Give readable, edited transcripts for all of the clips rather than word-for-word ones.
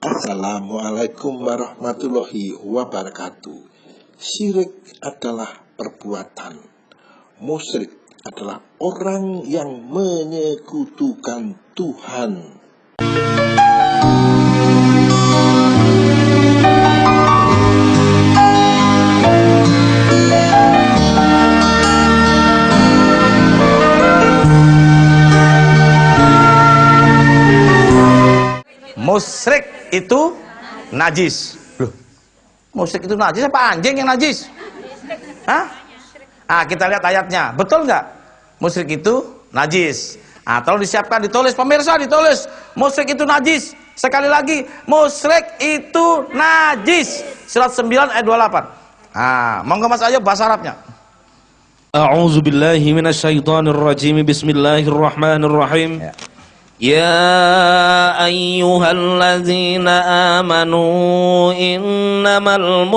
Assalamualaikum warahmatullahi wabarakatuh. Syirik adalah perbuatan. Musyrik adalah orang yang menyekutukan Tuhan. Musyrik itu najis. Loh, musyrik itu najis apa anjing yang najis? Hah? Kita lihat ayatnya. Betul nggak? Musyrik itu najis. Tolong disiapkan, ditulis pemirsa, ditulis. Musyrik itu najis. Sekali lagi, musyrik itu najis. Surat 9 ayat 28. Monggo Mas Ayo bahasa Arabnya. A'udzu billahi minasyaitonir rajim. Bismillahirrahmanirrahim. Ya ayyuhalladzina amanu innamal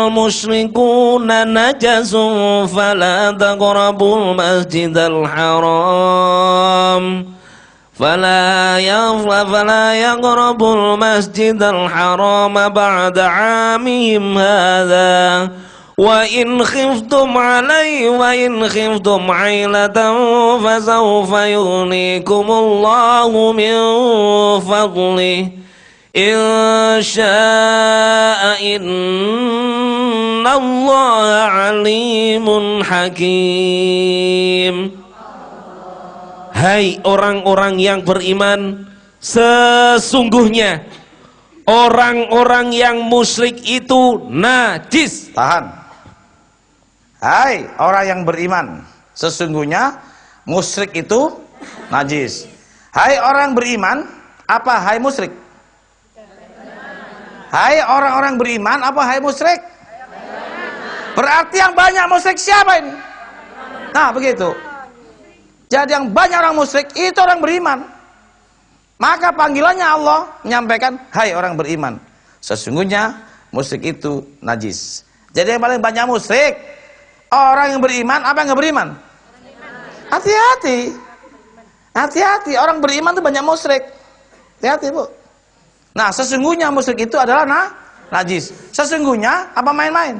musyrikuna najasun fala taqrabul masjidal haram fala yaqrabul masjidal haram ba'da 'amihim hadza wa in khiftum 'ailatan fasawfa yughnikumullahu min fadlihi in syaa'a innallaha 'alimun hakim. Hai orang-orang yang beriman, sesungguhnya orang-orang yang musyrik itu najis. Tahan. Hai orang yang beriman, sesungguhnya musyrik itu najis. Hai orang beriman, apa hai musyrik? Hai orang-orang beriman, apa hai musyrik? Berarti yang banyak musyrik siapa ini? Nah begitu. Jadi yang banyak orang musyrik itu orang beriman. Maka panggilannya Allah menyampaikan, hai orang beriman, sesungguhnya musyrik itu najis. Jadi yang paling banyak musyrik orang yang beriman, apa yang nggak beriman? Hati-hati. Hati-hati, orang beriman itu banyak musyrik. Hati-hati, Bu. Nah, sesungguhnya musyrik itu adalah najis. Sesungguhnya apa main-main?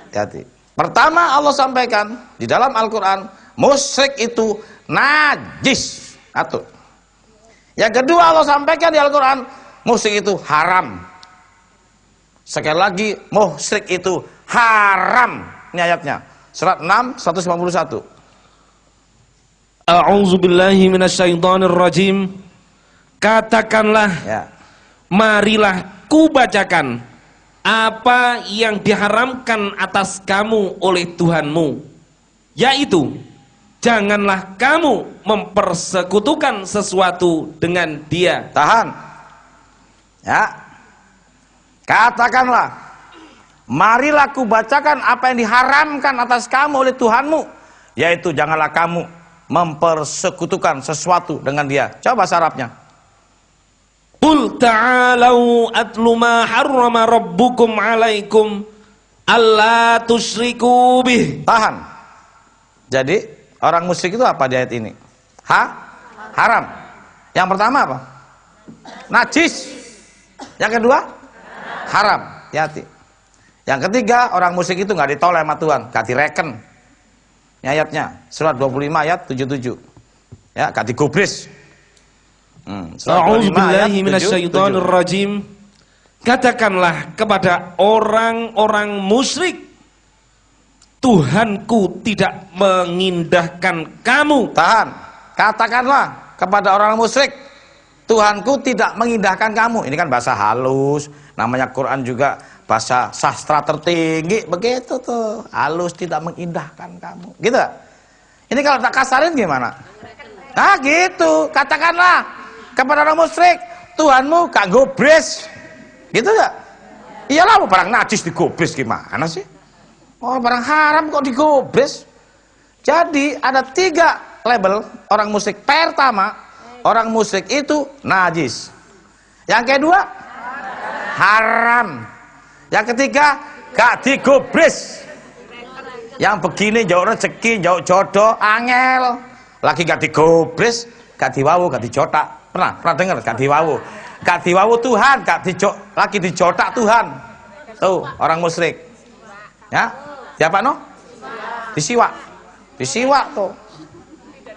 Hati-hati. Pertama Allah sampaikan di dalam Al-Qur'an, musyrik itu najis. Satu. Yang kedua Allah sampaikan di Al-Qur'an, musyrik itu haram. Sekali lagi, musyrik itu haram. Ini ayatnya. Surat 6 151. A'udzu billahi minasyaitonir rajim. Katakanlah, marilah kubacakan apa yang diharamkan atas kamu oleh Tuhanmu, yaitu janganlah kamu mempersekutukan sesuatu dengan Dia. Tahan. Ya. Katakanlah, marilah kubacakan apa yang diharamkan atas kamu oleh Tuhanmu, yaitu janganlah kamu mempersekutukan sesuatu dengan Dia. Coba bahasa Arabnya. Qul ta'alau atlu ma harrama rabbukum 'alaikum alla tusyriku bih. Tahan. Jadi orang musyrik itu apa di ayat ini? Haram. Yang pertama apa? Najis. Yang kedua? Haram. Hati-hati. Yang ketiga, orang musyrik itu nggak ditolak sama Tuhan, nggak direken. Ini ayatnya, surat 25 ayat 77. Ya, nggak digubris. A'udzu billahi minasyaitonir rajim. Katakanlah kepada orang-orang musyrik, Tuhanku tidak mengindahkan kamu. Tahan. Katakanlah kepada orang musyrik, Tuhanku tidak mengindahkan kamu. Ini kan bahasa halus, namanya Quran juga bahasa sastra tertinggi, begitu tuh. Halus, tidak mengindahkan kamu. Gitu. Ini kalau tak kasarin gimana? Nah gitu. Katakanlah kepada orang musyrik, Tuhanmu gak gobres. Gitu gak? Iyalah, barang najis digobres gimana sih? Oh, barang haram kok digobres? Jadi ada 3 label orang musyrik. Pertama, orang musyrik itu najis. Yang kedua, haram. Yang ketiga, gak digobres. Yang begini jauh rezeki, jauh jodoh, angel. Lagi gak digobres, gak diwawu, gak dijotak. Pernah dengar gak diwawu? Gak diwawu Tuhan, lagi dijotak Tuhan. Tuh, orang musyrik. Ya? Ya Pak No? Disiwak. Disiwak tuh.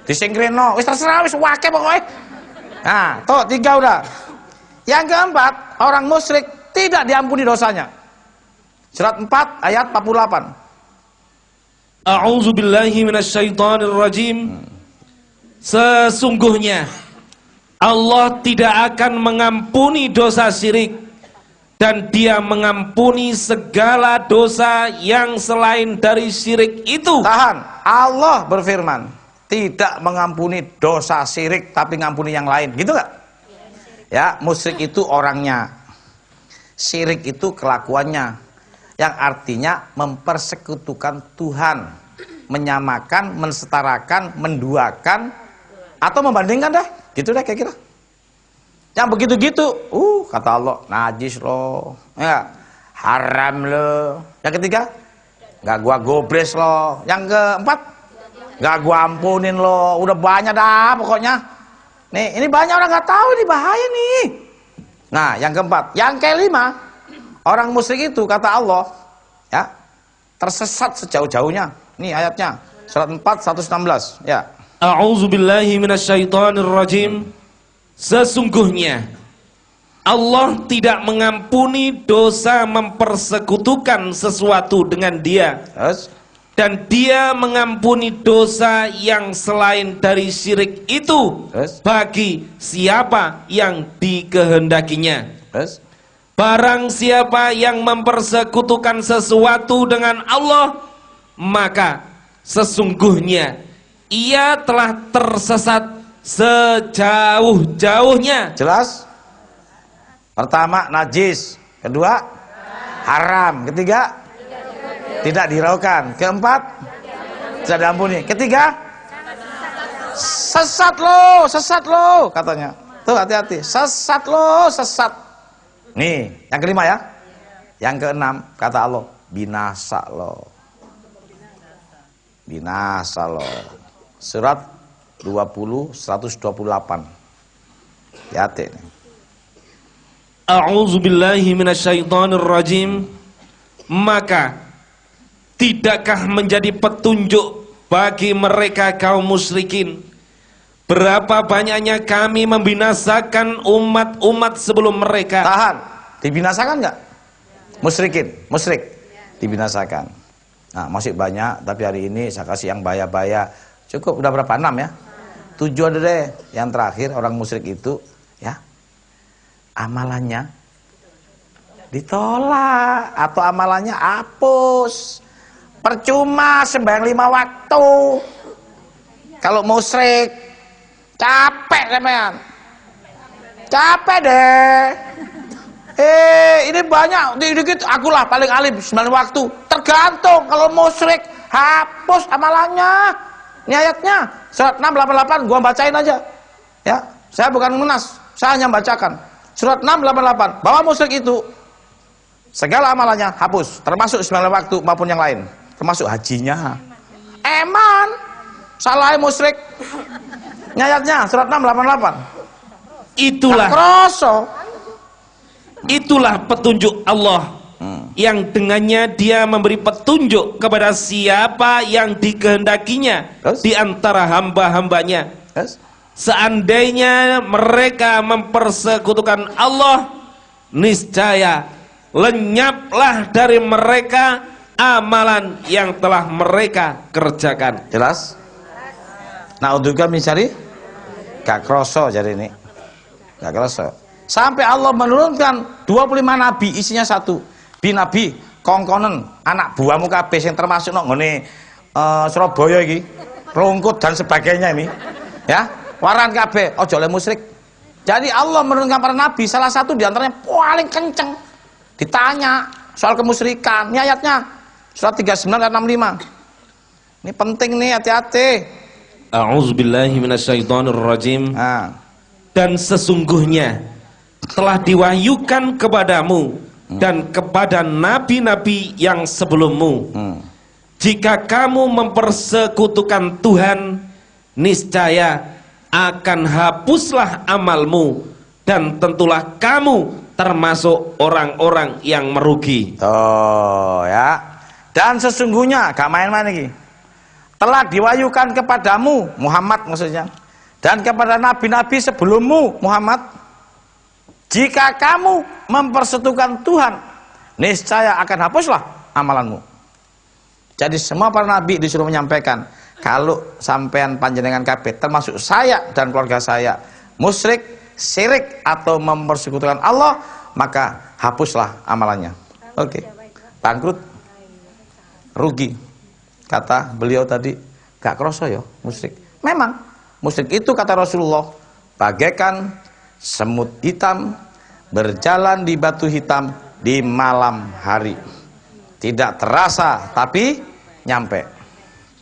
Disingkrino, wis terserah wis wake pokoknya. Nah, tuh 3 udah. Yang keempat, orang musyrik tidak diampuni dosanya. Surat 4 ayat 48. A'udzu billahi minasyaitonir rajim. Sesungguhnya Allah tidak akan mengampuni dosa syirik, dan Dia mengampuni segala dosa yang selain dari syirik itu. Tahan. Allah berfirman, tidak mengampuni dosa syirik tapi ngampuni yang lain. Gitu gak? Ya, musyrik itu orangnya. Syirik itu kelakuannya. Yang artinya mempersekutukan Tuhan, menyamakan, mensetarakan, menduakan, atau membandingkan dah, gitu deh kayak kira. Yang begitu-gitu, kata Allah, najis loh, ya, haram loh. Yang ketiga, nggak gua gobres loh. Yang keempat, nggak gua ampunin loh. Udah banyak dah pokoknya. Nih, ini banyak orang nggak tahu, ini bahaya nih. Nah, yang keempat, yang kelima, orang musyrik itu kata Allah, ya, tersesat sejauh-jauhnya. Nih ayatnya, surat 4 116, ya. A'udzu billahi minasyaitonir rajim. Sesungguhnya Allah tidak mengampuni dosa mempersekutukan sesuatu dengan Dia. Terus? Dan Dia mengampuni dosa yang selain dari syirik itu. Terus? Bagi siapa yang dikehendakinya. Terus? Barang siapa yang mempersekutukan sesuatu dengan Allah, maka sesungguhnya ia telah tersesat sejauh-jauhnya. Jelas? Pertama, najis. Kedua, haram. Ketiga, tidak diraukan. Keempat, tidak diampuni. Ketiga, sesat lo katanya. Tuh hati-hati, sesat lo, sesat. Nih, yang kelima ya. Yang keenam, kata Allah, binasa lo. Binasa lo. Surat 20 128. Hati-hati nih. A'udzu billahi minasyaitonir rajim. Maka tidakkah menjadi petunjuk bagi mereka kaum musyrikin berapa banyaknya kami membinasakan umat-umat sebelum mereka. Tahan. Dibinasakan enggak? Musyrik dibinasakan. Nah, masih banyak, tapi hari ini saya kasih yang baya-baya. Cukup, udah berapa? 6 ya? 7 ada deh. Yang terakhir, orang musyrik itu, ya, amalannya ditolak, atau amalannya hapus. Percuma sembahyang 5 waktu. Kalau musyrik, capek teman. Capek deh. Ini banyak, dikit akulah paling alim 9 waktu. Tergantung, kalau musyrik hapus amalannya. Ini ayatnya, surat 688, gua bacain aja. Ya, saya bukan munas, saya hanya bacakan. Surat 688, bahwa musyrik itu segala amalannya hapus, termasuk 9 waktu maupun yang lain, termasuk hajinya. Eman, salah musyrik. Ini ayatnya, surat 688. Itulah petunjuk Allah. Yang dengannya Dia memberi petunjuk kepada siapa yang dikehendakinya di antara hamba-hambanya. Seandainya mereka mempersekutukan Allah, niscaya lenyaplah dari mereka amalan yang telah mereka kerjakan. Jelas? Nah, untuk kami cari gak kroso jadi ini. Gak kroso. Sampai Allah menurunkan 25 nabi, isinya satu. Nabi kongkonen anak buahmu kabeh yang termasuk nang ngene Surabaya iki, Rungkut dan sebagainya ini. Ya, waran kabeh aja oleh musyrik. Jadi Allah menurunkan para nabi, salah satu di antaranya paling kenceng ditanya soal kemusyrikan. Ini ayatnya surat 39 ayat 65. Ini penting nih, hati-hati. A'udzubillahi minasyaitonir rajim. Nah. Dan sesungguhnya telah diwahyukan kepadamu dan kepada nabi-nabi yang sebelummu, jika kamu mempersekutukan Tuhan, niscaya akan hapuslah amalmu, dan tentulah kamu termasuk orang-orang yang merugi. Tuh ya. Dan sesungguhnya gak main-main lagi, telah diwahyukan kepadamu Muhammad maksudnya, dan kepada nabi-nabi sebelummu Muhammad, jika kamu mempersekutukan Tuhan, niscaya akan hapuslah amalanmu. Jadi semua para nabi disuruh menyampaikan, kalau sampean panjenengan kabeh termasuk saya dan keluarga saya musyrik, syirik atau mempersekutukan Allah, maka hapuslah amalannya. Oke. Bangkrut, rugi. Kata beliau tadi, gak kroso ya musyrik. Memang musyrik itu kata Rasulullah bagaikan semut hitam berjalan di batu hitam di malam hari. Tidak terasa tapi nyampe.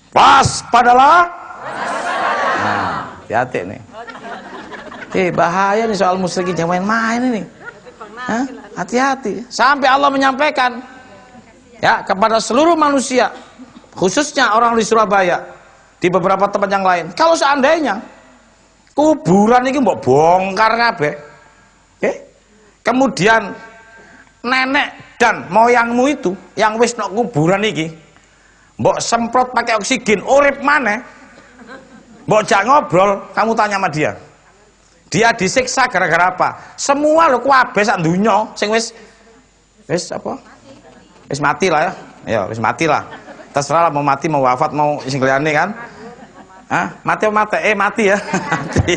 Waspadalah. Nah, hati-hati nih. Bahaya nih soal musyrik, jangan main-main ini. Hati-hati. Sampai Allah menyampaikan ya kepada seluruh manusia, khususnya orang di Surabaya, di beberapa tempat yang lain. Kalau seandainya kuburan ini mbok bongkar kabeh, kemudian nenek dan moyangmu itu yang wis nok kuburan iki mbok semprot pakai oksigen urip maneh, mbok jak ngobrol, kamu tanya sama dia disiksa gara-gara apa? Semua lho kabeh sak donya sing wis apa? Wis mati lah ya. Ya wis mati lah. Terserah lah mau mati mau wafat mau sing liyane kan. Mati apa mati? Mati ya. Mati.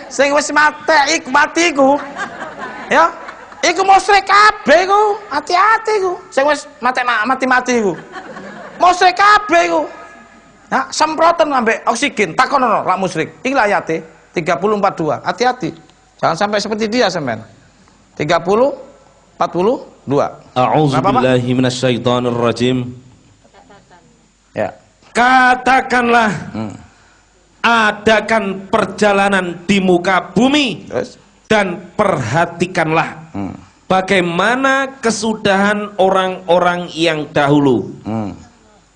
Sing wis mati iku ya. Iku musyrik kabeh iku. Hati-hati iku. Sing wis mati iku. Musyrik kabeh iku. Nah, semprotan ambek oksigen. Takonono lak musyrik. Iki ayate 30:42. Hati-hati. Jangan sampai seperti dia sampean. 30:42. A'udzubillahi minasyaitonir rajim. Ya. Katakanlah, adakan perjalanan di muka bumi. Terus? Dan perhatikanlah bagaimana kesudahan orang-orang yang dahulu.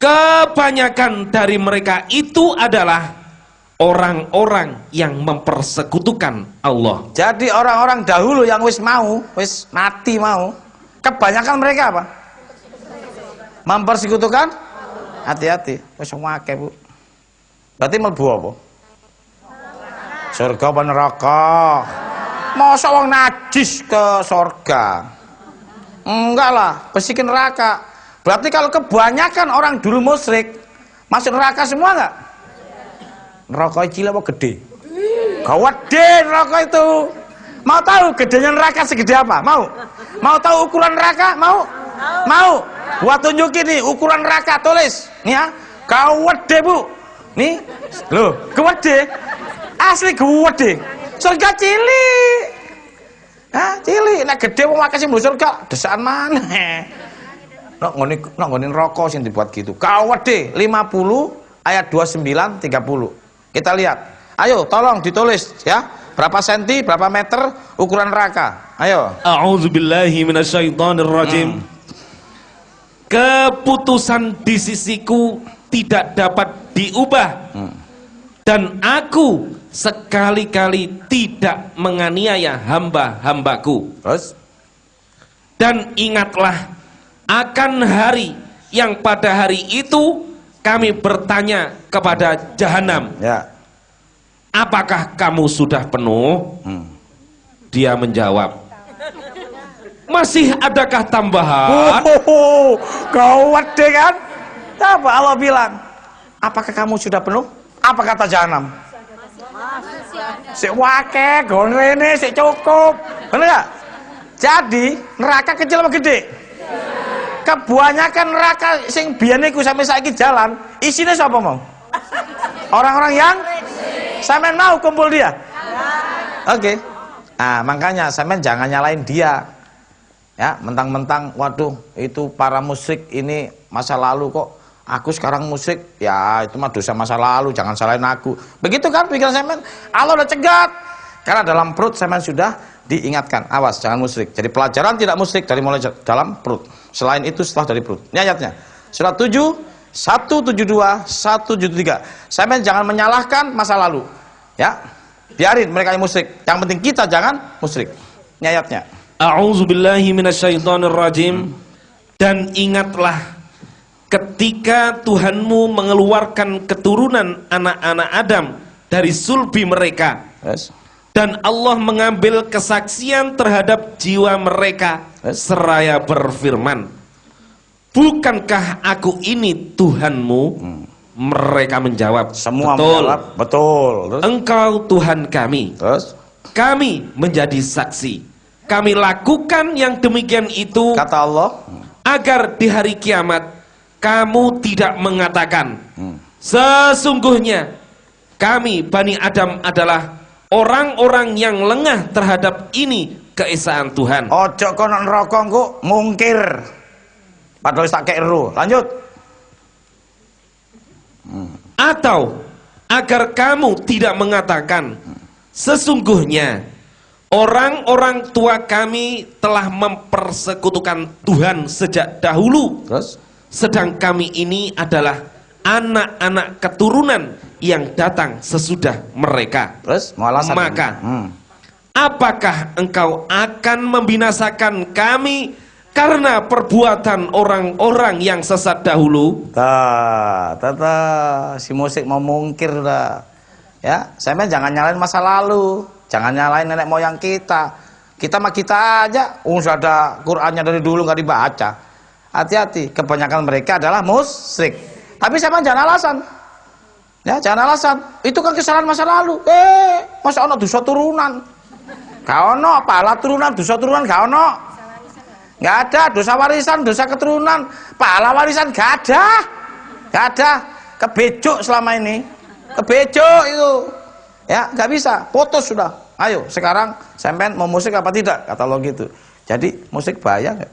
Kebanyakan dari mereka itu adalah orang-orang yang mempersekutukan Allah. Jadi orang-orang dahulu yang wis mati mau, kebanyakan mereka apa? Mempersekutukan. Hati-hati, wis akeh Bu. Berarti mlebu apa? Surga apa neraka? Masa wong najis ke surga? Enggak lah, besikin neraka. Berarti kalau kebanyakan orang dulu musyrik, masuk neraka semua enggak? Neraka cilik apa gede? Gede neraka itu. Mau tahu gedenya neraka segede apa? Mau tahu ukuran neraka? Mau? Gua tunjukin nih ukuran neraka, tulis. Nih ya. Gede, Bu. Nih. Loh, gede. Asli gede. Surga cilik. Cilik. Nek gede wong akeh sing mlebu surga, desakan maneh. Nek ngene neraka sing dibuat gitu. Gede 50 ayat 29 30. Kita lihat. Ayo, tolong ditulis ya. Berapa senti, berapa meter ukuran neraka? Ayo. A'udzubillahi minasyaitonir rajim. Keputusan di sisiku tidak dapat diubah. Dan aku sekali-kali tidak menganiaya hamba-hambaku. Terus? Dan ingatlah akan hari yang pada hari itu kami bertanya kepada jahanam. Ya. Apakah kamu sudah penuh? Dia menjawab, masih adakah tambahan? Gede kan? Apa Allah bilang? Apakah kamu sudah penuh? Apa kata jahanam? Sik wake, gonrene, sik cukup. Bener gak? Jadi neraka kecil apa gede? Kebanyakan neraka sing biyen iku sampai saiki jalan, isinya siapa mau? Orang-orang yang sampean mau kumpul dia. Oke. Nah, makanya sampean jangan nyalain dia. Ya, mentang-mentang waduh, itu para musyrik ini masa lalu kok. Aku sekarang musyrik, ya itu mah dosa masa lalu, jangan salahin aku. Begitu kan pikiran sampean? Allah udah cegat. Karena dalam perut sampean sudah diingatkan, awas jangan musyrik. Jadi pelajaran tidak musyrik dari mulai dalam perut. Selain itu setelah dari perut. Ini ayatnya. Surat 7 172 173. Sampean jangan menyalahkan masa lalu. Ya, biarin mereka yang musyrik. Yang penting kita jangan musyrik. Ini ayatnya. A'udzubillahi minasyaitonirrajim. Dan ingatlah ketika Tuhanmu mengeluarkan keturunan anak-anak Adam dari sulbi mereka. Yes. Dan Allah mengambil kesaksian terhadap jiwa mereka seraya berfirman, bukankah aku ini Tuhanmu? Mereka menjawab, Semua betul, menjawab, betul. Terus? Engkau Tuhan kami. Terus? Kami menjadi saksi. Kami lakukan yang demikian itu Kata Allah, agar di hari kiamat kamu tidak mengatakan, sesungguhnya kami Bani Adam adalah orang-orang yang lengah terhadap ini keesaan Tuhan. ojo kono neraka engko mungkir. Padahal tak keiru. Lanjut. Atau agar kamu tidak mengatakan, sesungguhnya orang-orang tua kami telah mempersekutukan Tuhan sejak dahulu. Terus? Sedang kami ini adalah anak-anak keturunan yang datang sesudah mereka. Terus? Mau alasan? Maka apakah engkau akan membinasakan kami karena perbuatan orang-orang yang sesat dahulu? Si musik mau mungkir dah. Ya, saya jangan nyalain masa lalu, jangan nyalain nenek moyang kita. Kita mah kita aja. Sudah ada Qur'annya dari dulu nggak dibaca. Hati-hati, kebanyakan mereka adalah musyrik. Tapi saya mah jangan alasan. Ya, jangan alasan. Itu kan kesalahan masa lalu. Masa ono dosa turunan? Gak ono, pahala turunan, dosa turunan gak ono. Gak ada dosa warisan, dosa keturunan, pahala warisan gak ada. Gak ada. Kebejuk selama ini. Kebejuk itu. Ya, gak bisa. Putus sudah. Ayo, sekarang sampean mau musik apa tidak? Kata lo gitu. Jadi musik bahaya gak?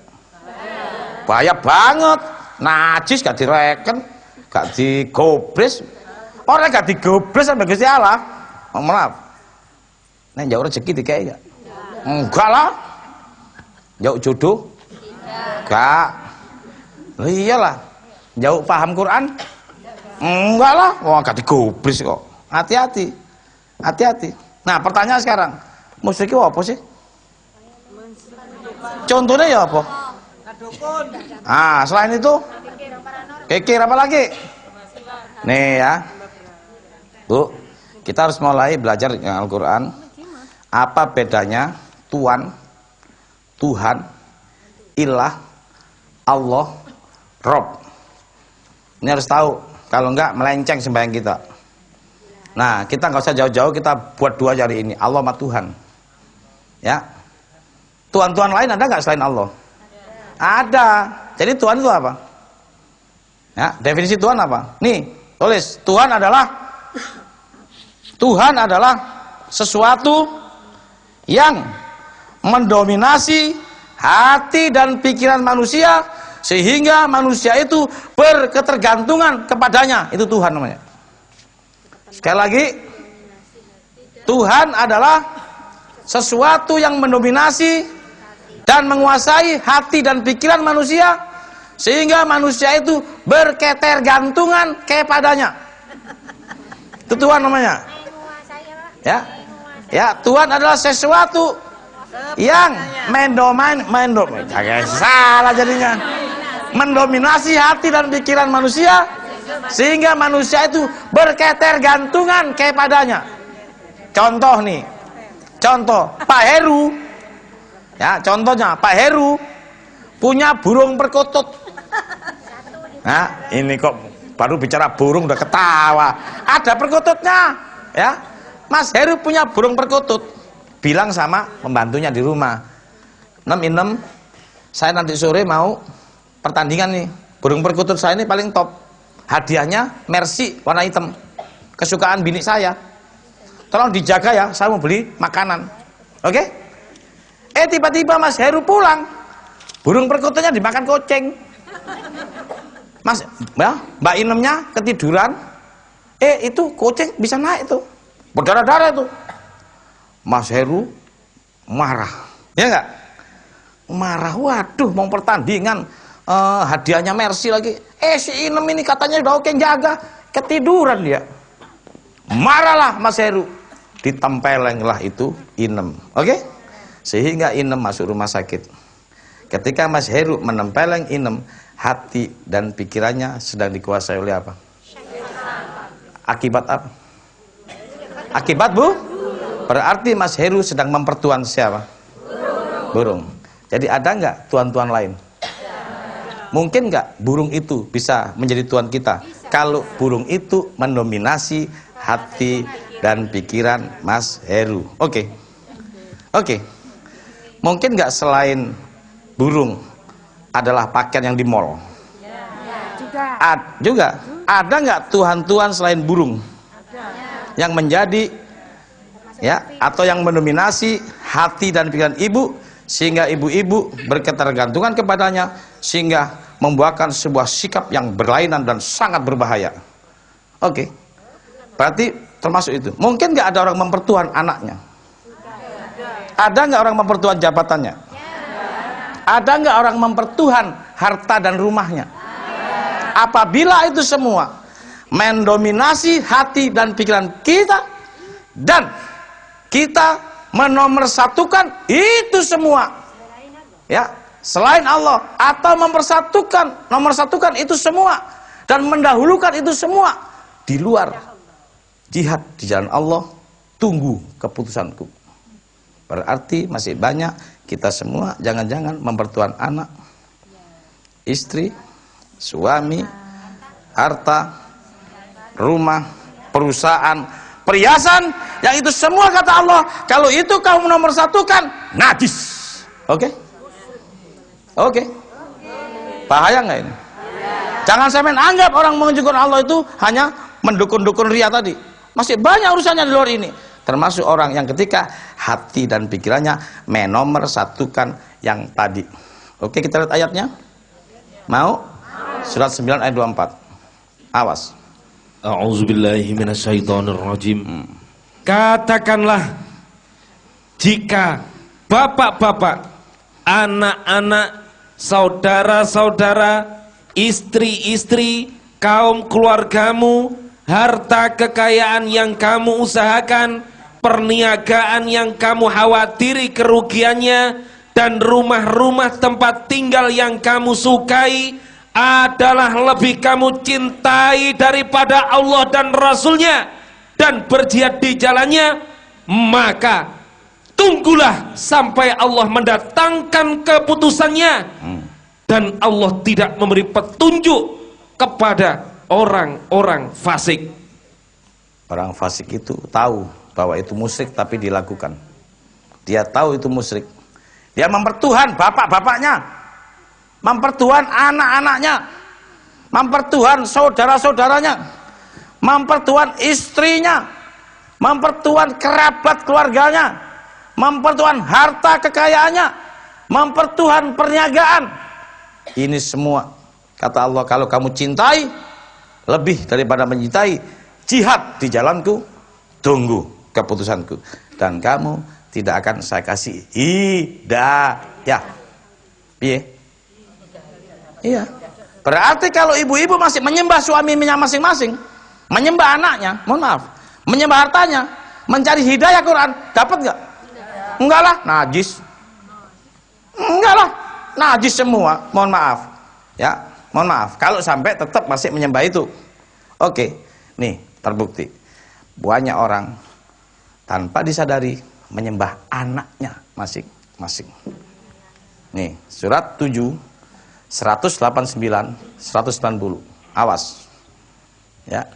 Bahaya banget. Najis gak direken, gak digobres. Orang gak digobres sampai Gusti Allah. Oh, maaf. Nek jauh rezeki dikai gak? Enggak lah. Jauh jodoh? Enggak. Loh iyalah. Jauh paham Quran? Enggak lah. Wah, gak digobres kok. Hati-hati. Hati-hati. Nah, pertanyaan sekarang. Musrik itu apa sih? Contohnya ya apa? Selain itu? Kikir apa lagi? Nih ya. Bu, kita harus mulai belajar dengan Al-Quran. Apa bedanya Tuhan, Ilah, Allah, Rob. Ini harus tahu. Kalau enggak melenceng sembahyang kita. Nah, kita nggak usah jauh-jauh, kita buat dua hari ini. Allah sama Tuhan. Ya. Tuhan-Tuhan lain ada nggak selain Allah? Ada. Jadi Tuhan itu apa? Ya, definisi Tuhan apa? Nih, tulis. Tuhan adalah sesuatu yang mendominasi hati dan pikiran manusia sehingga manusia itu berketergantungan kepadanya. Itu Tuhan namanya. Sekali lagi, Tuhan adalah sesuatu yang mendominasi dan menguasai hati dan pikiran manusia sehingga manusia itu berketergantungan kepadanya. Itu Tuhan namanya. Ya, Tuhan adalah sesuatu yang mendominasi hati dan pikiran manusia sehingga manusia itu berketergantungan kepadanya. Contoh nih, Pak Heru. Ya, contohnya Pak Heru punya burung perkutut. Nah, ini kok baru bicara burung udah ketawa. Ada perkututnya, ya. Mas Heru punya burung perkutut. Bilang sama pembantunya di rumah, "Nem, saya nanti sore mau pertandingan nih. Burung perkutut saya ini paling top. Hadiahnya Mercy warna hitam. Kesukaan bini saya. Tolong dijaga ya, saya mau beli makanan." Oke? Tiba-tiba Mas Heru pulang. Burung perkututnya dimakan kucing. Mbak Inemnya ketiduran. Itu kucing bisa naik tuh. Berdarah-darah tuh. Mas Heru marah. Ya enggak? Marah. Waduh, mau pertandingan. Hadiahnya Mercy lagi. Si Inem ini katanya udah oke jaga. Ketiduran dia. Marahlah Mas Heru. ditempelenglah itu inem. Oke? Sehingga inem masuk rumah sakit. Ketika Mas Heru menempeleng inem, hati dan pikirannya sedang dikuasai oleh apa? Akibat apa? Akibat Bu? Berarti Mas Heru sedang mempertuan siapa? Burung. Jadi ada nggak tuan-tuan lain? Mungkin nggak burung itu bisa menjadi tuan kita? Kalau burung itu mendominasi hati dan pikiran Mas Heru. Oke. Mungkin nggak selain burung adalah pakaian yang di mall? Juga. Ada nggak tuhan-tuhan selain burung yang menjadi atau yang mendominasi hati dan pikiran ibu, sehingga ibu-ibu berketergantungan kepadanya, sehingga membuahkan sebuah sikap yang berlainan dan sangat berbahaya? Oke. Berarti termasuk itu. Mungkin nggak ada orang mempertuan anaknya? Ada nggak orang mempertuan jabatannya? Ada nggak orang mempertuhan harta dan rumahnya? Apabila itu semua mendominasi hati dan pikiran kita, dan kita menomorsatukan itu semua selain Allah, atau nomorsatukan itu semua dan mendahulukan itu semua di luar jihad di jalan Allah, tunggu keputusanku. Berarti masih banyak kita semua jangan-jangan mempertuan anak, istri, suami, harta, rumah, perusahaan, perhiasan, yang itu semua kata Allah, kalau itu kamu menomorsatukan, najis. Oke? Bahaya nggak ini? Jangan sampai anggap orang menunjukkan Allah itu hanya mendukun-dukun ria tadi. Masih banyak urusannya di luar ini. Termasuk orang yang ketika hati dan pikirannya menomorsatukan yang tadi. Oke, kita lihat ayatnya. Mau? Surat 9 ayat 24. Awas. A'udzubillahi minasyaitonirrajim. Katakanlah, jika bapak-bapak, anak-anak, saudara-saudara, istri-istri, kaum keluargamu, harta kekayaan yang kamu usahakan, perniagaan yang kamu khawatiri kerugiannya, dan rumah-rumah tempat tinggal yang kamu sukai adalah lebih kamu cintai daripada Allah dan Rasulnya, dan berjihad di jalannya, maka tunggulah sampai Allah mendatangkan keputusannya. Dan Allah tidak memberi petunjuk kepada orang-orang fasik. Orang fasik itu tahu bahwa itu musyrik tapi dilakukan. Dia tahu itu musyrik. Dia mempertuhan bapak-bapaknya, mempertuhan anak-anaknya, mempertuhan saudara-saudaranya, mempertuhan istrinya, mempertuhan kerabat keluarganya, mempertuhan harta kekayaannya, mempertuhan perniagaan. Ini semua kata Allah, kalau kamu cintai lebih daripada mencintai, jihad di jalanku, tunggu keputusanku, dan kamu tidak akan saya kasih hidayah. Iya. Berarti kalau ibu-ibu masih menyembah suaminya masing-masing, menyembah anaknya, mohon maaf, menyembah hartanya, mencari hidayah Quran, dapat nggak? Enggak lah, najis. Enggak lah, najis semua, mohon maaf. Ya, mohon maaf. Kalau sampai tetap masih menyembah itu. Oke, nih terbukti. Banyak orang tanpa disadari menyembah anaknya masing-masing. Nih, surat 7 189 190. Awas. Ya.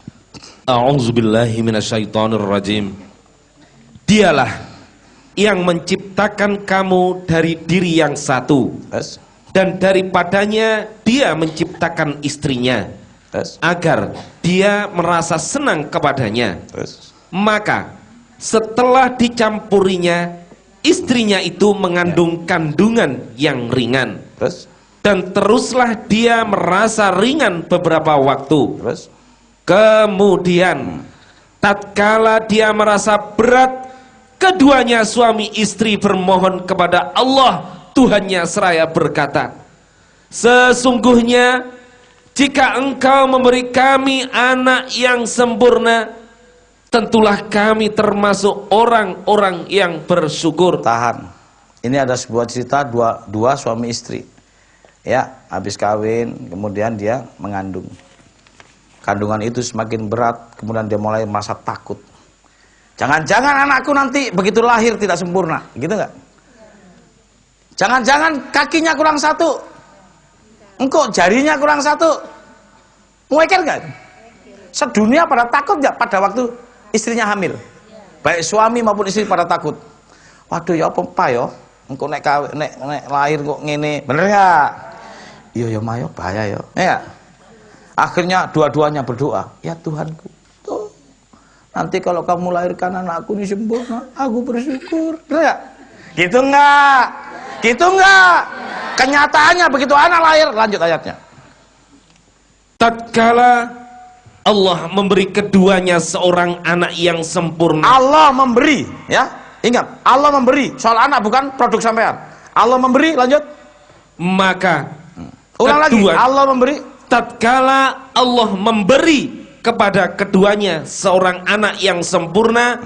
A'udzubillahi minasyaitonirrajim. Dialah yang menciptakan kamu dari diri yang satu, dan daripadanya dia menciptakan istrinya, agar dia merasa senang kepadanya. Maka setelah dicampurinya, istrinya itu mengandung kandungan yang ringan. Dan teruslah dia merasa ringan beberapa waktu. Kemudian tatkala dia merasa berat, keduanya suami istri bermohon kepada Allah Tuhannya seraya berkata, sesungguhnya jika engkau memberi kami anak yang sempurna, tentulah kami termasuk orang-orang yang bersyukur. Tahan. Ini ada sebuah cerita dua suami istri. Ya, habis kawin, kemudian dia mengandung. Kandungan itu semakin berat, kemudian dia mulai merasa takut. Jangan-jangan anakku nanti begitu lahir tidak sempurna, gitu nggak? Jangan-jangan kakinya kurang satu, engkau jarinya kurang satu. Mikir nggak? Sedunia pada takut nggak pada waktu istrinya hamil? Baik suami maupun istri pada takut. Waduh ya apa yo? Engkau nek lahir kok ngene, bener nggak? Iya ya mayo bahaya yo. Ya. Akhirnya dua-duanya berdoa, ya Tuhanku, tuh, nanti kalau kamu lahirkan anakku ini sempurna, aku bersyukur. Ya? Gitu enggak? Gitu enggak? Kenyataannya begitu anak lahir, lanjut ayatnya. Tatkala Allah memberi keduanya seorang anak yang sempurna. Allah memberi, ya. Ingat, Allah memberi. Soal anak bukan produk sampean. Allah memberi, lanjut. Maka Ulang lagi, Allah memberi. Tatkala Allah memberi kepada keduanya seorang anak yang sempurna,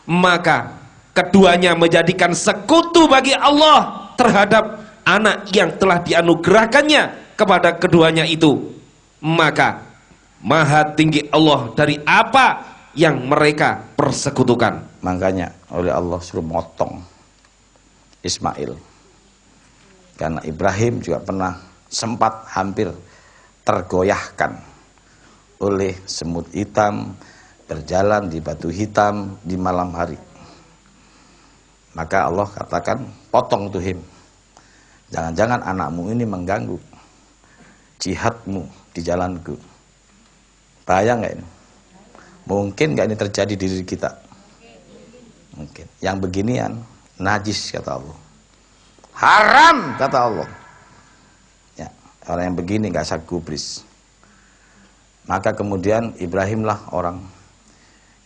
maka keduanya menjadikan sekutu bagi Allah terhadap anak yang telah dianugerahkannya kepada keduanya itu. Maka maha tinggi Allah dari apa yang mereka persekutukan. Makanya oleh Allah suruh motong Ismail, karena Ibrahim juga pernah sempat hampir tergoyahkan oleh semut hitam berjalan di batu hitam di malam hari. Maka Allah katakan, potong tuhim. Jangan-jangan anakmu ini mengganggu jihadmu di jalanku. Bahaya nggak ini? Mungkin nggak ini terjadi di diri kita? Mungkin. Yang beginian najis kata Allah. Haram kata Allah. Orang yang begini nggak usah gubris. Maka kemudian Ibrahimlah orang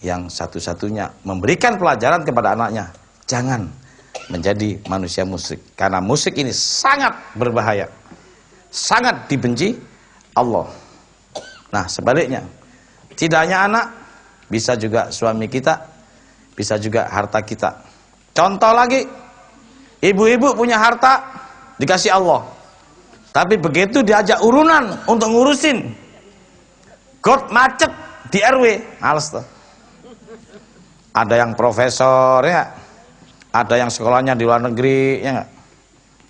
yang satu-satunya memberikan pelajaran kepada anaknya, jangan menjadi manusia musyrik, karena musyrik ini sangat berbahaya, sangat dibenci Allah. Nah sebaliknya, tidak hanya anak, bisa juga suami kita, bisa juga harta kita. Contoh lagi, ibu-ibu punya harta dikasih Allah, tapi begitu diajak urunan untuk ngurusin got macet di RW, males tuh. Ada yang profesor ya, ada yang sekolahnya di luar negeri ya nggak?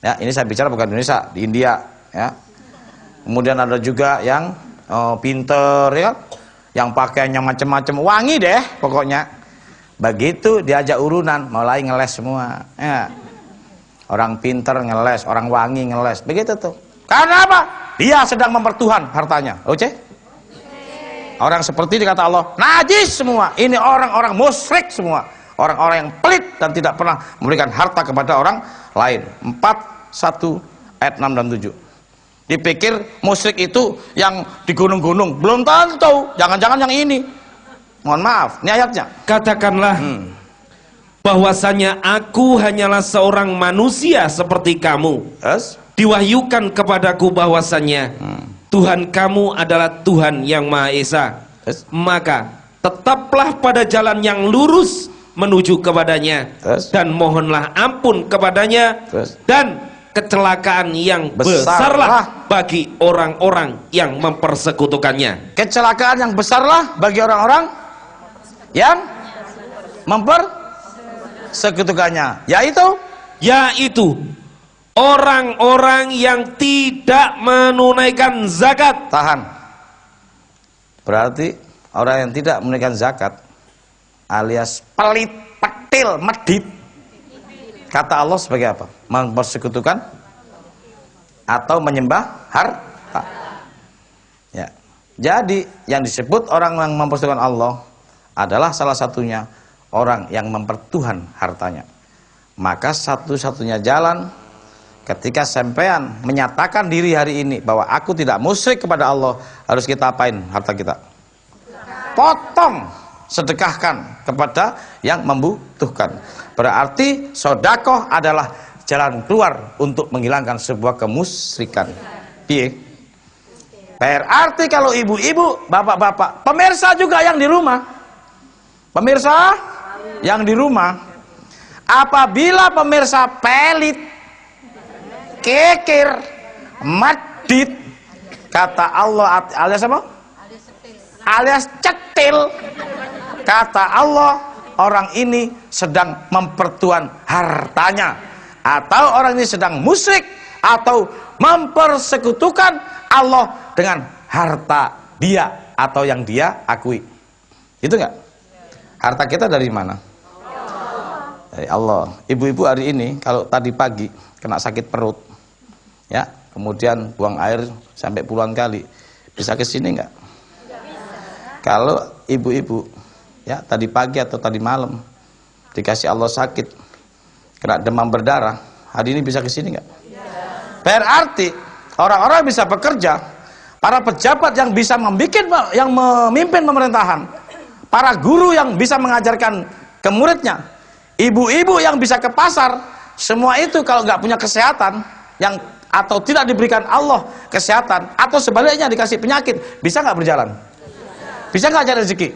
Ya ini saya bicara bukan Indonesia, di India ya. Kemudian ada juga yang pinter ya, yang pakaiannya macam-macam, wangi deh pokoknya. Begitu diajak urunan mulai ngeles semua ya. Orang pinter ngeles, orang wangi ngeles, begitu tuh. Karena apa? Dia sedang mempertuhan hartanya. Oke? Orang seperti ini kata Allah, najis semua. Ini orang-orang musyrik semua. Orang-orang yang pelit dan tidak pernah memberikan harta kepada orang lain. 4:1 ayat 6 dan 7. Dipikir musyrik itu yang di gunung-gunung. Belum tentu. Jangan-jangan yang ini. Mohon maaf, ini ayatnya. Katakanlah bahwasanya aku hanyalah seorang manusia seperti kamu. Yes. Diwahyukan kepadaku bahwasanya Tuhan kamu adalah Tuhan yang Maha Esa. Yes. Maka tetaplah pada jalan yang lurus menuju kepadanya. Yes. Dan mohonlah ampun kepadanya. Yes. Dan kecelakaan yang besarlah bagi orang-orang yang mempersekutukannya. Kecelakaan yang besarlah bagi orang-orang yang mempersekutukannya, yaitu orang-orang yang tidak menunaikan zakat. Tahan. Berarti orang yang tidak menunaikan zakat alias pelit, petil, medit, kata Allah sebagai apa? Mempersekutukan atau menyembah harta. Ya. Jadi yang disebut orang yang mempersekutukan Allah adalah salah satunya orang yang mempertuhan hartanya. Maka satu-satunya jalan ketika sampean menyatakan diri hari ini bahwa aku tidak musyrik kepada Allah, harus kita apain harta kita? Potong, sedekahkan kepada yang membutuhkan. Berarti sedekah adalah jalan keluar untuk menghilangkan sebuah kemusyrikan. Piye? Berarti kalau ibu-ibu, bapak-bapak, pemirsa juga yang di rumah, Pemirsa yang di rumah, apabila pemirsa pelit, kekir, madit, kata Allah alias apa? Alias cetil. Kata Allah, orang ini sedang mempertuan hartanya, atau orang ini sedang musyrik atau mempersekutukan Allah dengan harta dia atau yang dia akui. Itu enggak? Harta kita dari mana? Dari Allah. Ibu-ibu hari ini kalau tadi pagi kena sakit perut, ya, kemudian buang air sampai puluhan kali, bisa ke sini enggak? Kalau ibu-ibu, ya, tadi pagi atau tadi malam dikasih Allah sakit, kena demam berdarah, hari ini bisa ke sini enggak? Berarti orang-orang bisa bekerja, para pejabat yang bisa yang memimpin pemerintahan, para guru yang bisa mengajarkan ke muridnya, ibu-ibu yang bisa ke pasar, semua itu kalau nggak punya kesehatan yang atau tidak diberikan Allah kesehatan, atau sebaliknya dikasih penyakit, bisa nggak berjalan? Bisa nggak cari rezeki?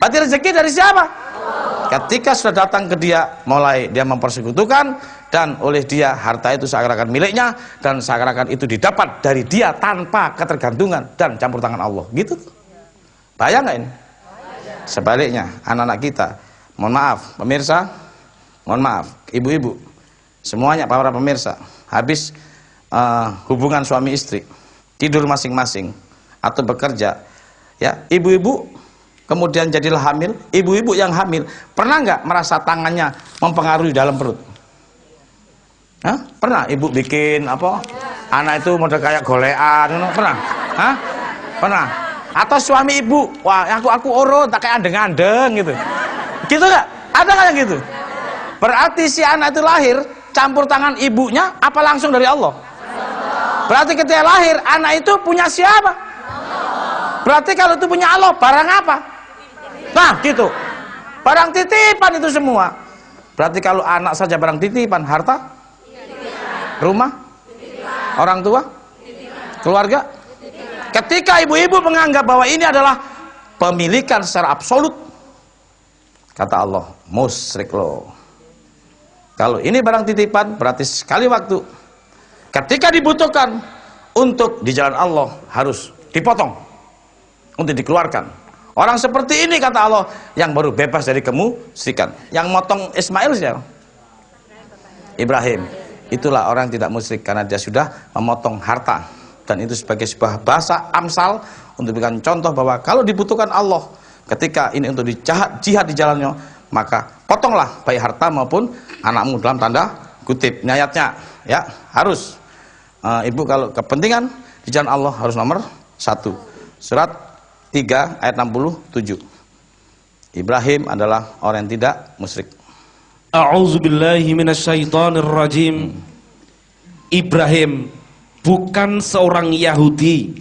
Berarti rezeki dari siapa? Ketika sudah datang ke dia, mulai dia mempersekutukan, dan oleh dia harta itu seakan-akan miliknya, dan seakan-akan itu didapat dari dia tanpa ketergantungan dan campur tangan Allah. Gitu. Bayang nggak ini? Sebaliknya, anak-anak kita, mohon maaf, pemirsa, mohon maaf, ibu-ibu, semuanya para pemirsa, habis hubungan suami istri, tidur masing-masing atau bekerja, ya, ibu-ibu kemudian jadilah hamil. Ibu-ibu yang hamil pernah nggak merasa tangannya mempengaruhi dalam perut? Hah? Pernah ibu bikin apa? Anak itu model kayak golean, pernah? Hah? Pernah? Atau suami ibu, wah aku urut tak kayak andeng-andeng gitu. Gitu nggak? Ada nggak yang gitu? Berarti si anak itu lahir campur tangan ibunya apa langsung dari Allah? Berarti ketika lahir anak itu punya siapa? Berarti kalau itu punya Allah, barang apa? Nah gitu, barang titipan itu semua. Berarti kalau anak saja barang titipan, harta, rumah, orang tua, keluarga. Ketika ibu-ibu menganggap bahwa ini adalah pemilikan secara absolut, kata Allah, musyrik lo. Kalau ini barang titipan, berarti sekali waktu ketika dibutuhkan untuk di jalan Allah harus dipotong, untuk dikeluarkan. Orang seperti ini, kata Allah, yang baru bebas dari kemusyrikan. Yang motong Ismail siapa? Ibrahim. Itulah orang yang tidak musyrik karena dia sudah memotong harta. Dan itu sebagai sebuah bahasa amsal untuk memberikan contoh bahwa kalau dibutuhkan Allah ketika ini untuk jihad di jalannya, maka potonglah baik harta maupun anakmu dalam tanda kutip. Ini ayatnya, ya, harus ibu kalau kepentingan di jalan Allah harus nomor 1. Surat 3 ayat 67. Ibrahim adalah orang yang tidak musyrik. A'udzubillahi minasyaitonirrajim. Ibrahim bukan seorang Yahudi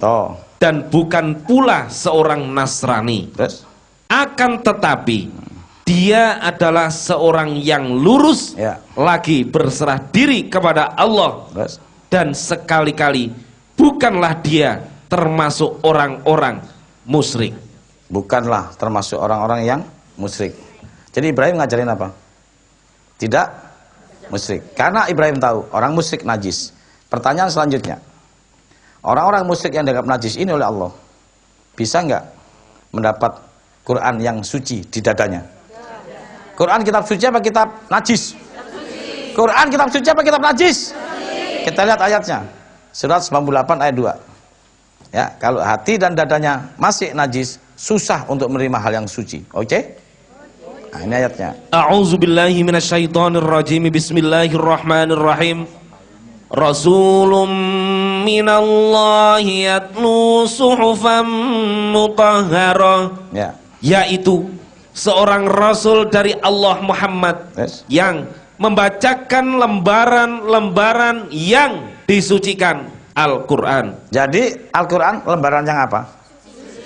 dan bukan pula seorang Nasrani. Terus? Akan tetapi dia adalah seorang yang lurus, ya, lagi berserah diri kepada Allah. Terus? Dan sekali-kali bukanlah dia termasuk orang-orang musyrik. Bukanlah termasuk orang-orang yang musyrik. Jadi Ibrahim ngajarin apa? Tidak musyrik. Karena Ibrahim tahu orang musyrik najis. Pertanyaan selanjutnya, orang-orang musyrik yang dianggap najis ini oleh Allah, bisa nggak mendapat Quran yang suci di dadanya? Quran kitab suci apa kitab najis? Quran kitab suci apa kitab najis? Kita lihat ayatnya. Surat 98 ayat 2. Ya, kalau hati dan dadanya masih najis, susah untuk menerima hal yang suci. Oke? Nah, ini ayatnya. A'udzubillahi minasyaitonirrajim. Bismillahirrahmanirrahim. Rasulun minallahi yatlu suhufan mutahharah. Ya. Yaitu seorang rasul dari Allah Muhammad, Yes, yang membacakan lembaran-lembaran yang disucikan Al-Quran. Jadi Al-Quran lembaran yang apa?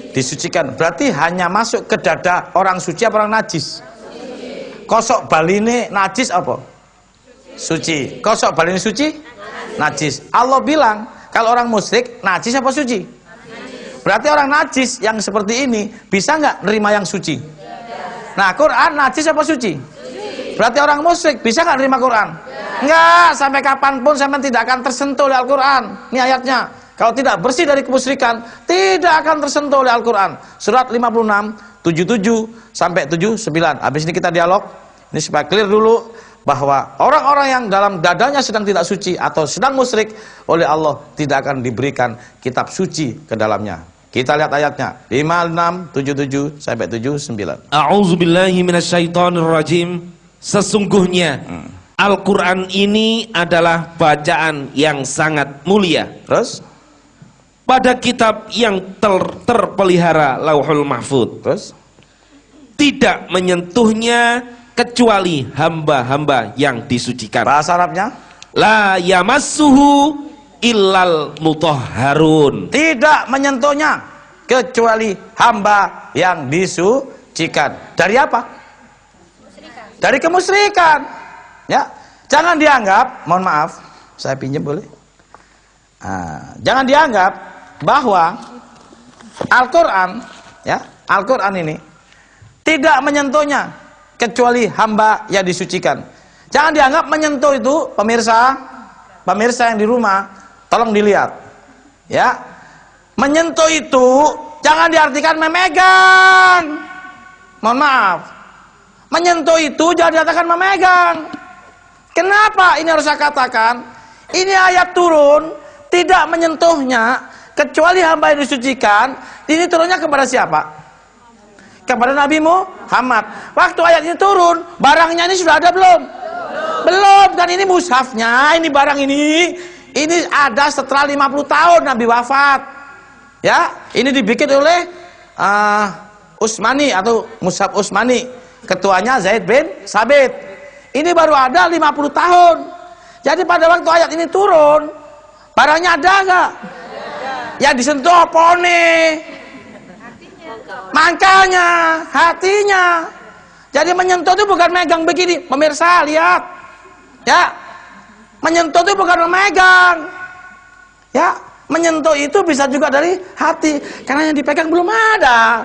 Disucikan. Berarti hanya masuk ke dada orang suci apa orang najis? Kosok baline najis apa? Suci. Kosok baline suci? Najis. Allah bilang kalau orang musyrik najis apa suci? Berarti orang najis yang seperti ini bisa nggak nerima yang suci? Nah, Quran najis apa suci? Berarti orang musyrik bisa nggak nerima Quran? Enggak, sampai kapanpun sampai tidak akan tersentuh oleh Al-Quran. Ini ayatnya. Kalau tidak bersih dari kemusyrikan, tidak akan tersentuh oleh Al-Quran. Surat 56, 77 sampai 79. Habis ini kita dialog. Ini supaya clear dulu bahwa orang-orang yang dalam dadanya sedang tidak suci atau sedang musyrik, oleh Allah tidak akan diberikan kitab suci ke dalamnya. Kita lihat ayatnya 56, 77 sampai 79. A'udzubillahi minasyaitonirrajim. Sesungguhnya Al-Quran ini adalah bacaan yang sangat mulia. Terus? Pada kitab yang terpelihara Lauhul Mahfud. Terus? Tidak menyentuhnya kecuali hamba-hamba yang disucikan. Bahasa Arabnya? La yamassuhu illal mutahharun. Tidak menyentuhnya kecuali hamba yang disucikan. Dari apa? Dari kemusyrikan. Ya, jangan dianggap, mohon maaf, saya pinjam boleh? Jangan dianggap bahwa Al-Quran, ya, Al-Quran ini tidak menyentuhnya kecuali hamba yang disucikan. Jangan dianggap menyentuh itu, pemirsa yang di rumah, tolong dilihat, ya, menyentuh itu jangan diartikan memegang. Mohon maaf, menyentuh itu jangan diartikan memegang. Kenapa ini harus saya katakan? Ini ayat turun tidak menyentuhnya kecuali hamba yang disucikan. Ini turunnya kepada siapa? Kepada Nabi Muhammad. Waktu ayat ini turun, barangnya ini sudah ada belum? Belum. Kan ini mushafnya, ini barang ini ada setelah 50 tahun Nabi wafat. Ya, ini dibikin oleh Utsmani atau Mushaf Utsmani. Ketuanya Zaid bin Sabit. Ini baru ada 50 tahun. Jadi pada waktu ayat ini turun, barangnya ada enggak? Ya disentuh apa nih? Makanya hatinya. Jadi menyentuh itu bukan megang begini. Pemirsa lihat, ya, menyentuh itu bukan memegang, ya, menyentuh itu bisa juga dari hati. Karena yang dipegang belum ada.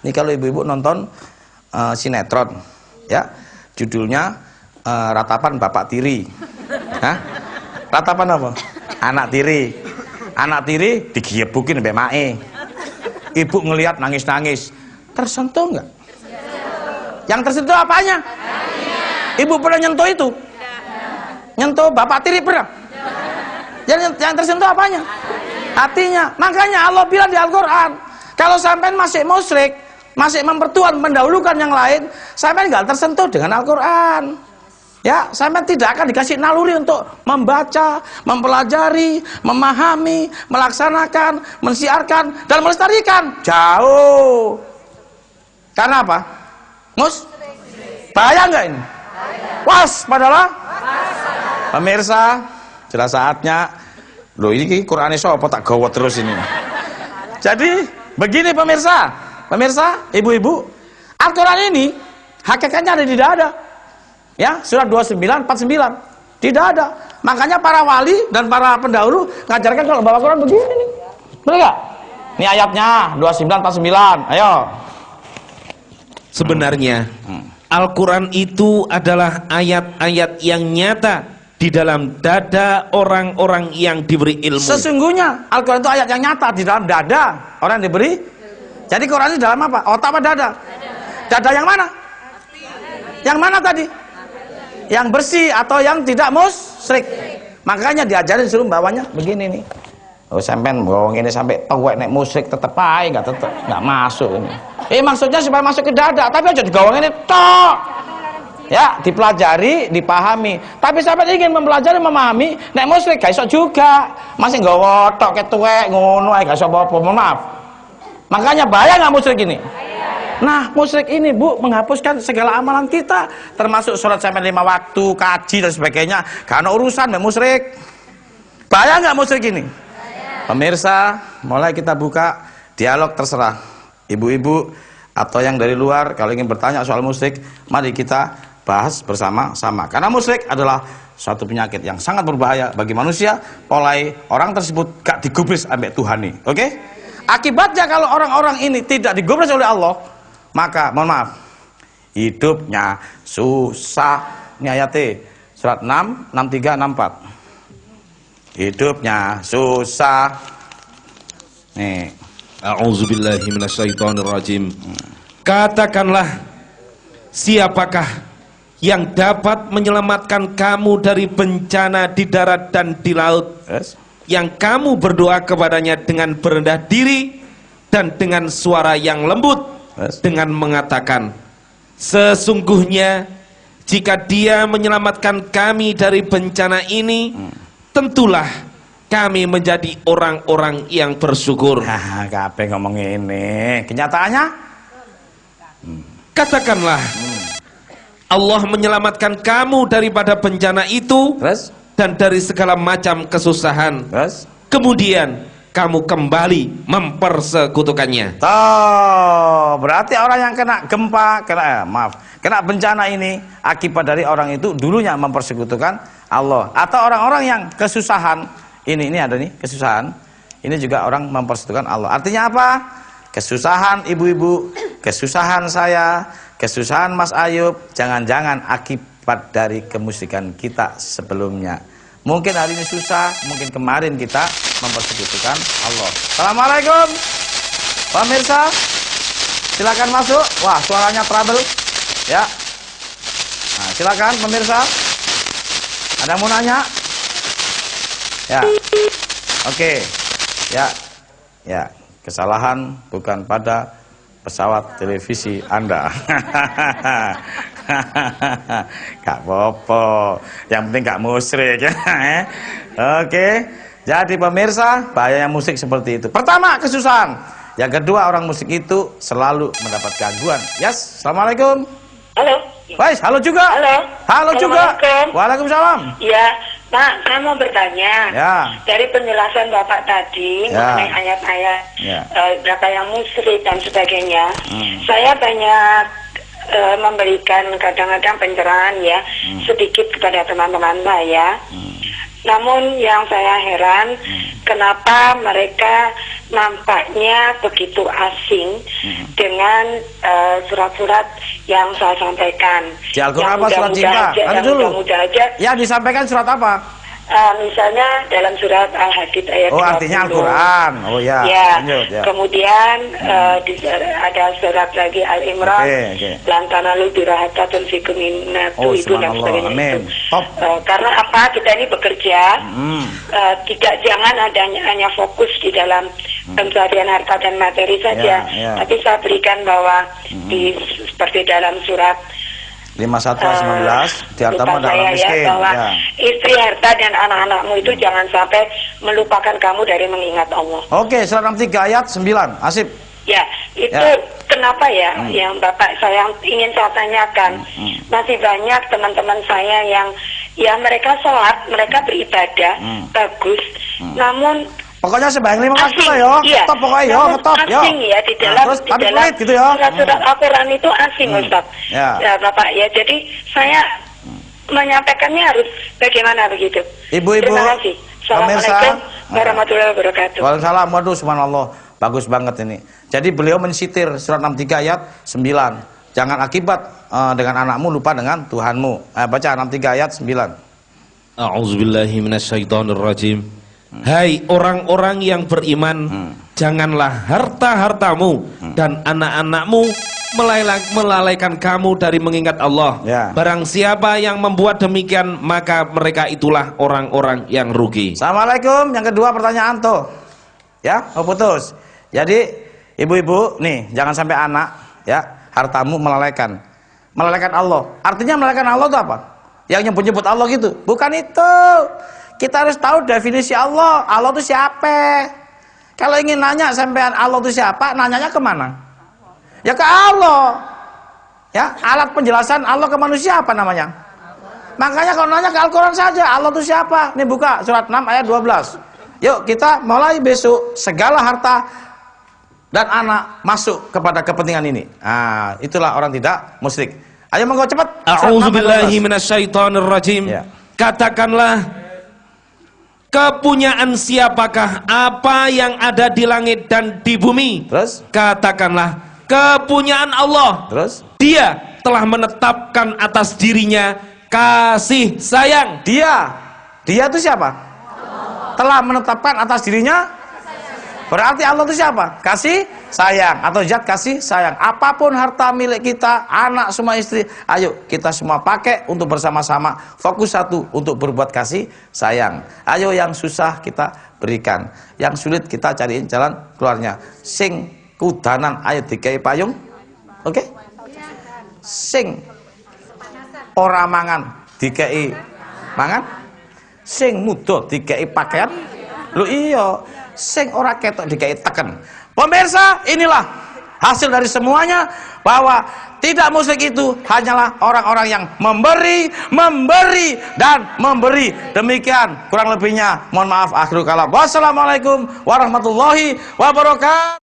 Nih kalau ibu-ibu nonton sinetron, ya, judulnya Ratapan Bapak Tiri. Hah? Ratapan apa? Anak tiri. Anak tiri digiyebukin mbek mae. Ibu ngelihat nangis-nangis. Tersentuh enggak? Yang tersentuh apanya? Ibu pernah nyentuh itu? Nyentuh bapak tiri pernah? Yang tersentuh apanya? Hatinya. Makanya Allah bilang di Al-Quran, kalau sampai masih musyrik, masih mempertuan, mendahulukan yang lain, sampai nggak tersentuh dengan Al-Quran. Ya, sampai tidak akan dikasih naluri untuk membaca, mempelajari, memahami, melaksanakan, mensiarkan, dan melestarikan. Jauh. Karena apa? Bahaya nggak ini? Waspadalah. Pemirsa, sudah saatnya. Loh ini Qurannya sopo tak gawat terus ini. Jadi begini pemirsa, ibu-ibu, Al-Quran ini hakikatnya ada di dada. Ya, surat 29, 49. Tidak ada. Makanya para wali dan para pendahulu ngajarkan kalau bawa Quran begini nih. Betul nggak? Ini ayatnya 29, 49. Ayo. Sebenarnya Al-Quran itu adalah ayat-ayat yang nyata di dalam dada orang-orang yang diberi ilmu. Sesungguhnya Al-Quran itu ayat yang nyata di dalam dada orang yang diberi. Jadi Quran itu dalam apa? Otak apa dada? Dada yang mana? Yang mana tadi? Yang bersih atau yang tidak musyrik. Makanya diajarin suruh bawanya begini nih. Oh sampean bawang ini sampai tuwek nek musyrik tetep ae enggak masuk ini. Maksudnya supaya masuk ke dada, tapi aja digawang ini tok. Ya, dipelajari, dipahami. Tapi sampai ingin mempelajari, memahami, nek musyrik gak iso juga. Masih nggawa tok ketuwek ngono ae gak iso apa-apa, mohon maaf. Makanya bahaya enggak musyrik ini? Nah, musyrik ini Bu menghapuskan segala amalan kita, termasuk sholat sampai 5 waktu, kaji dan sebagainya. Karena urusan mbak musyrik. Bahaya nggak musyrik ini? Pemirsa, mulai kita buka dialog terserah. Ibu-ibu atau yang dari luar kalau ingin bertanya soal musyrik, mari kita bahas bersama-sama. Karena musyrik adalah suatu penyakit yang sangat berbahaya bagi manusia. Oleh orang tersebut gak digubris sampai Tuhan nih. Oke? Akibatnya kalau orang-orang ini tidak digubris oleh Allah, maka mohon maaf, hidupnya susah. Ini ayatnya surat 6, 63, 64. Hidupnya susah. Nih. A'udzubillahi minasyaitonirrajim. Katakanlah, siapakah yang dapat menyelamatkan kamu dari bencana di darat dan di laut? Yes. Yang kamu berdoa kepadanya dengan berendah diri dan dengan suara yang lembut, Yes. dengan mengatakan, sesungguhnya jika dia menyelamatkan kami dari bencana ini, tentulah kami menjadi orang-orang yang bersyukur. Kabeh ngomong ini. Kenyataannya? Katakanlah, Allah menyelamatkan kamu daripada bencana itu Terus? dan dari segala macam kesusahan. Terus? Kemudian kamu kembali mempersekutukannya. Toh, berarti orang yang kena gempa, kena bencana ini akibat dari orang itu dulunya mempersekutukan Allah, atau orang-orang yang kesusahan. Ini ada nih kesusahan. Ini juga orang mempersekutukan Allah. Artinya apa? Kesusahan ibu-ibu, kesusahan saya, kesusahan Mas Ayub, jangan-jangan akibat dari kemusyrikan kita sebelumnya. Mungkin hari ini susah, mungkin kemarin kita mempersekutukan Allah. Assalamualaikum pemirsa, silakan masuk. Wah, suaranya trouble ya. Nah, silakan pemirsa, ada yang mau nanya ya? Oke. Ya, kesalahan bukan pada pesawat televisi Anda. Gak apa-apa, yang penting gak musyrik ya. Oke, jadi pemirsa, bahayanya musik seperti itu. Pertama, kesusahan. Yang kedua, orang musik itu selalu mendapat gangguan. Yes, assalamualaikum. Halo. Wais, halo juga. Halo juga. Waalaikumsalam. Ya, Pak, saya mau bertanya. Ya. Dari penjelasan Bapak tadi mengenai ayat-ayat berapa yang musyrik dan sebagainya, saya banyak memberikan kadang-kadang pencerahan ya sedikit kepada teman-teman saya. Namun yang saya heran, kenapa mereka nampaknya begitu asing dengan surat-surat yang saya sampaikan. Di Al-Quran apa surat cinta? Nanti dulu. Ya, disampaikan surat apa? Misalnya dalam surat Al-Hadid ayat 20. Oh, artinya Al-Quran. Oh ya. Ya. Lanjut, ya. Kemudian ada surat lagi Al-Imran. Okay. Lantanalu birahata tunfiku minatu Oh, ibu dan sebagainya. amin. Itu. Karena apa? Kita ini bekerja. Jangan hanya fokus di dalam pencarian harta dan materi saja. Tapi saya berikan bahwa seperti dalam surat 51-19 di hartamu ada orang miskin. Bahwa istri, harta dan anak-anakmu itu jangan sampai melupakan kamu dari mengingat Allah. Oke, surat 63 ayat 9. Asip. Ya, itu kenapa ya yang Bapak saya ingin saya tanyakan. Masih banyak teman-teman saya yang mereka sholat, mereka beribadah bagus, namun pokoknya sembahyang 5 waktu yo, top pokoknya yo, ngetop yo. Asing ya di dalam gitu ya. Surat Al-Quran itu asing, Ustaz. Ya, Bapak ya. Jadi saya menyampaikannya harus bagaimana begitu. Ibu-ibu, terima kasih. Assalamualaikum warahmatullahi wabarakatuh. Waalaikumsalam. Waduh, subhanallah. Bagus banget ini. Jadi beliau mensitir surat 63 ayat 9. Jangan akibat dengan anakmu lupa dengan Tuhanmu. Baca 63 ayat 9. A'udzubillahi minasyaitonirrajim. Hai orang-orang yang beriman, janganlah harta-hartamu dan anak-anakmu melalaikan kamu dari mengingat Allah. Barang siapa yang membuat demikian, maka mereka itulah orang-orang yang rugi. Assalamualaikum. Yang kedua pertanyaan tuh. Ya, mau putus. Jadi ibu-ibu nih, jangan sampai anak ya hartamu melalaikan Allah. Artinya melalaikan Allah itu apa? Yang nyebut-nyebut Allah gitu. Bukan itu. Kita harus tahu definisi Allah. Allah itu siapa? Kalau ingin nanya sampean Allah itu siapa, nanyanya kemana? Ya ke Allah. Ya, alat penjelasan Allah ke manusia apa namanya? Makanya kalau nanya ke Al-Quran saja, Allah itu siapa? Ini buka surat 6 ayat 12. Yuk kita mulai besok segala harta dan anak masuk kepada kepentingan ini. Nah, itulah orang tidak musyrik. Ayo monggo cepat. A'udzubillahi minasyaitonirrajim. Katakanlah, kepunyaan siapakah apa yang ada di langit dan di bumi? Terus? Katakanlah, kepunyaan Allah. Terus? Dia telah menetapkan atas dirinya kasih sayang. Dia itu siapa? Telah menetapkan atas dirinya. Berarti Allah itu siapa? Kasih sayang atau zat kasih sayang. Apapun harta milik kita, anak semua, istri, ayo kita semua pakai untuk bersama-sama fokus satu untuk berbuat kasih sayang. Ayo yang susah kita berikan, yang sulit kita cariin jalan keluarnya. Sing kudanan ayo dikai payung. Oke? Sing ora mangan dikai mangan. Sing muda dikai pakaian. Lu iya, sing ora ketok dikai teken. Pemirsa, inilah hasil dari semuanya, bahwa tidak musyrik itu hanyalah orang-orang yang memberi, dan memberi. Demikian kurang lebihnya. Mohon maaf, akhirul kalam. Wassalamualaikum warahmatullahi wabarakatuh.